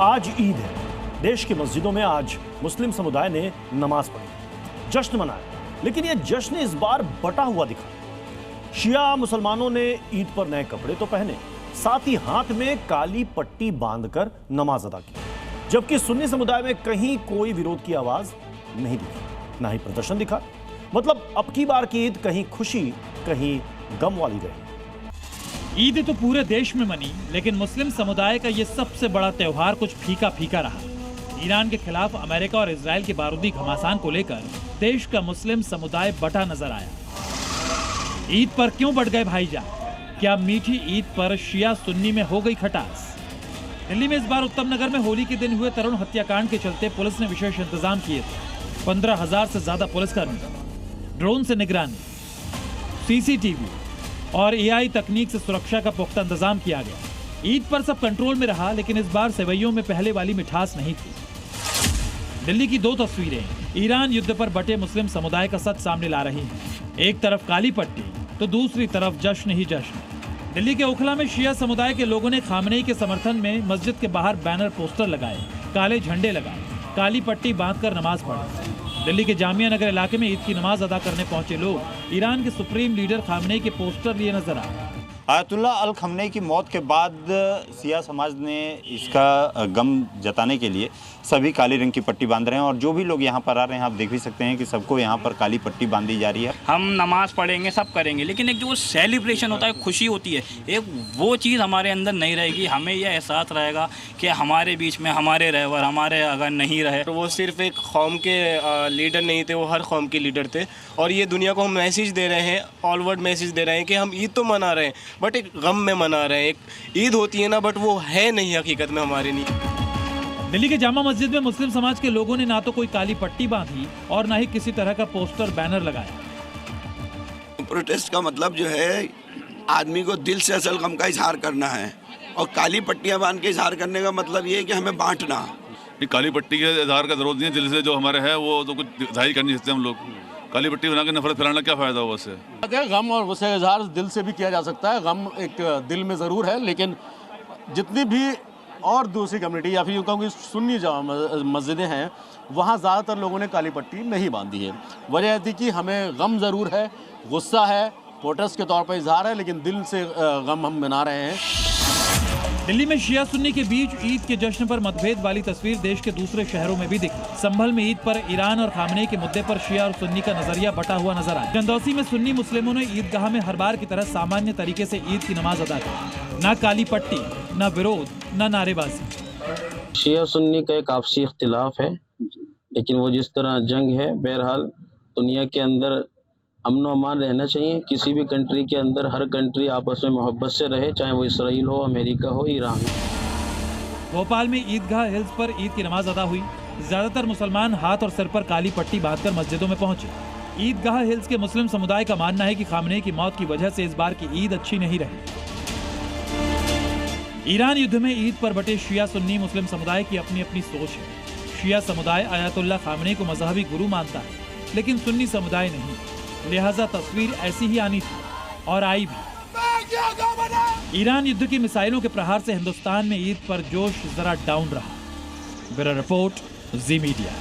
आज ईद है। देश की मस्जिदों में आज मुस्लिम समुदाय ने नमाज पढ़ी, जश्न मनाया, लेकिन यह जश्न इस बार बटा हुआ दिखा। शिया मुसलमानों ने ईद पर नए कपड़े तो पहने, साथ ही हाथ में काली पट्टी बांधकर नमाज अदा की, जबकि सुन्नी समुदाय में कहीं कोई विरोध की आवाज नहीं दिखी, ना ही प्रदर्शन दिखा। मतलब अब की बार की ईद कहीं खुशी कहीं गम वाली रही। ईद तो पूरे देश में मनी, लेकिन मुस्लिम समुदाय का ये सबसे बड़ा त्योहार कुछ फीका फीका रहा। ईरान के खिलाफ अमेरिका और इजराइल के बारूदी घमासान को लेकर देश का मुस्लिम समुदाय बटा नजर आया। ईद पर क्यों बढ़ गए भाईजान? क्या मीठी ईद पर शिया सुन्नी में हो गई खटास? दिल्ली में इस बार उत्तम नगर में होली के दिन हुए तरुण हत्याकांड के चलते पुलिस ने विशेष इंतजाम किए थे। 15,000 से ज्यादा पुलिसकर्मी, ड्रोन से निगरानी, सीसीटीवी और एआई तकनीक से सुरक्षा का पुख्ता इंतजाम किया गया। ईद पर सब कंट्रोल में रहा, लेकिन इस बार सेवैयों में पहले वाली मिठास नहीं थी। दिल्ली की दो तस्वीरें ईरान युद्ध पर बटे मुस्लिम समुदाय का सच सामने ला रही हैं। एक तरफ काली पट्टी तो दूसरी तरफ जश्न ही जश्न। दिल्ली के ओखला में शिया समुदाय के लोगों ने खामनेई के समर्थन में मस्जिद के बाहर बैनर पोस्टर लगाए, काले झंडे लगाए, काली पट्टी बांधकर नमाज पढ़ी। दिल्ली के जामिया नगर इलाके में ईद की नमाज अदा करने पहुंचे लोग ईरान के सुप्रीम लीडर खामनेई के पोस्टर लिए नजर आए। आयतुल्ला अल खमनेई की मौत के बाद शिया समाज ने इसका गम जताने के लिए सभी काली रंग की पट्टी बांध रहे हैं, और जो भी लोग यहाँ पर आ रहे हैं आप देख भी सकते हैं कि सबको यहाँ पर काली पट्टी बांधी जा रही है। हम नमाज पढ़ेंगे, सब करेंगे, लेकिन एक जो सेलिब्रेशन होता है, खुशी होती है, एक वो चीज़ हमारे अंदर नहीं रहेगी। हमें यह एहसास रहेगा कि हमारे बीच में हमारे रहवर हमारे अगर नहीं रहे तो वो सिर्फ एक कौम के लीडर नहीं थे, वो हर कौम के लीडर थे। और ये दुनिया को हम मैसेज दे रहे हैं, ऑल वर्ल्ड मैसेज दे रहे हैं कि हम ईद तो मना रहे हैं बट एक गम में मना रहे हैं। एक ईद होती है ना, बट वो है नहीं हकीकत में हमारे लिए। दिल्ली के जामा मस्जिद में मुस्लिम समाज के लोगों ने ना तो कोई काली पट्टी बांधी और ना ही किसी तरह का पोस्टर बैनर लगाया। प्रोटेस्ट का मतलब जो है आदमी को दिल से असल गम का इजहार करना है, और काली पट्टियां बांध के इजहार करने का मतलब ये है कि हमें बांटना। काली पट्टी के इजहार का जरूरत नहीं है, दिल से जो हमारे है वो तो कुछ जाहिर करनी सकते हम लोग। काली पट्टी बना के नफरत फैलाना क्या फायदा होगा उससे? गम और उससे इजहार दिल से भी किया जा सकता है। गम एक दिल में ज़रूर है, लेकिन जितनी भी और दूसरी कम्युनिटी या फिर यूँ कहूँ सुन्नी मस्जिदें हैं, वहाँ ज़्यादातर लोगों ने काली पट्टी नहीं बांधी है। वजह यह थी कि हमें गम ज़रूर है, गुस्सा है, प्रोटेस्ट के तौर पर इजहार है, लेकिन दिल से गम हम मना रहे हैं। दिल्ली में शिया सुन्नी के बीच ईद के जश्न पर मतभेद वाली तस्वीर देश के दूसरे शहरों में भी दिखी। संभल में ईद पर ईरान और खामनेई के मुद्दे पर शिया और सुन्नी का नजरिया बटा हुआ नजर आया। जंदौसी में सुन्नी मुस्लिमों ने ईदगाह में हर बार की तरह सामान्य तरीके से ईद की नमाज अदा की। ना काली पट्टी, ना विरोध, ना नारेबाजी। शिया सुन्नी का एक आपसी इख्तिलाफ है, लेकिन वो जिस तरह जंग है, बहरहाल दुनिया के अंदर अमन अमान रहना चाहिए। किसी भी कंट्री के अंदर हर कंट्री आपस में मोहब्बत से रहे, चाहे वो इसराइल हो, अमेरिका हो, ईरान हो। भोपाल में ईदगाह हिल्स पर ईद की नमाज अदा हुई। ज्यादातर मुसलमान हाथ और सिर पर काली पट्टी बांधकर मस्जिदों में पहुंचे। ईदगाह हिल्स के मुस्लिम समुदाय का मानना है कि खामनेई की मौत की वजह से इस बार की ईद अच्छी नहीं रही। ईरान युद्ध में ईद पर बटे शिया सुन्नी मुस्लिम समुदाय की अपनी अपनी सोच है। शिया समुदाय आयतुल्ला खामनेई को मजहबी गुरु मानता है, लेकिन सुन्नी समुदाय नहीं। लिहाजा तस्वीर ऐसी ही आनी थी और आई भी। ईरान युद्ध की मिसाइलों के प्रहार से हिंदुस्तान में ईद पर जोश जरा डाउन रहा। ब्यूरो रिपोर्ट, जी मीडिया।